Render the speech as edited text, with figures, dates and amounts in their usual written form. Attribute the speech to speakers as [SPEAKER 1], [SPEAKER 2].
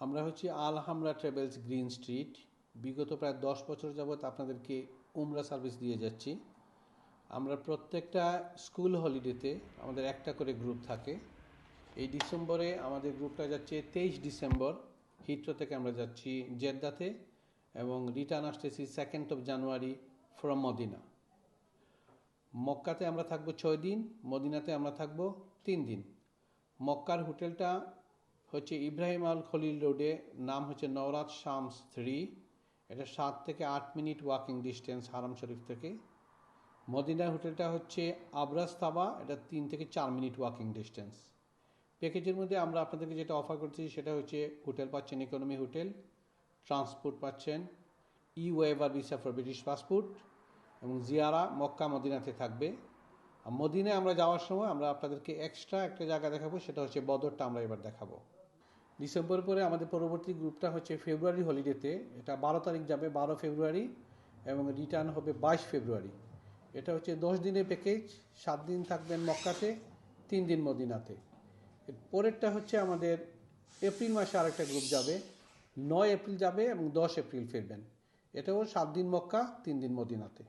[SPEAKER 1] আমরা হচ্ছি আল হামরা ট্রাভেলস গ্রিন স্ট্রিট। বিগত প্রায় 10 বছর যাবৎ আপনাদেরকে উমরা সার্ভিস দিয়ে যাচ্ছি। আমরা প্রত্যেকটা স্কুল হলিডেতে আমাদের একটা করে গ্রুপ থাকে। এই ডিসেম্বরে আমাদের গ্রুপটা যাচ্ছে 23 ডিসেম্বর হিথ্রো থেকে আমরা যাচ্ছি জেদ্দাতে, এবং রিটার্ন আসতেছি 2 জানুয়ারি ফ্রম মদিনা। মক্কাতে আমরা থাকবো 6 দিন, মদিনাতে আমরা থাকবো 3 দিন। মক্কার হোটেলটা হচ্ছে ইব্রাহিম আল খলিল রোডে, নাম হচ্ছে নওরাত শামস 3। এটা 7 থেকে 8 মিনিট ওয়াকিং ডিস্টেন্স হারাম শরীফ থেকে। মদিনার হোটেলটা হচ্ছে আবরাজ তাবা, এটা 3 থেকে 4 মিনিট ওয়াকিং ডিস্টেন্স। প্যাকেজের মধ্যে আমরা আপনাদেরকে যেটা অফার করছি সেটা হচ্ছে হোটেল পাচ্ছেন ইকোনমি হোটেল, ট্রান্সপোর্ট পাচ্ছেন, waiver visa for British passport, এবং জিয়ারা মক্কা মদিনাতে থাকবে। আর মদিনায় আমরা যাওয়ার সময় আমরা আপনাদেরকে এক্সট্রা একটা জায়গা দেখাবো, সেটা হচ্ছে বদরটা আমরা এবার দেখাবো। ডিসেম্বর পরে আমাদের পরবর্তী গ্রুপটা হচ্ছে ফেব্রুয়ারি হলিডেতে, এটা 12 তারিখ যাবে, 12 ফেব্রুয়ারি, এবং রিটার্ন হবে 22 ফেব্রুয়ারি। এটা হচ্ছে 10 দিনের প্যাকেজ, 7 দিন থাকবেন মক্কাতে, 3 দিন মদিনাতে। এর পরেরটা হচ্ছে আমাদের এপ্রিল মাসে আরেকটা গ্রুপ যাবে, 9 এপ্রিল যাবে এবং 10 এপ্রিল ফিরবেন। এটাও 7 দিন মক্কা, 3 দিন মদিনাতে।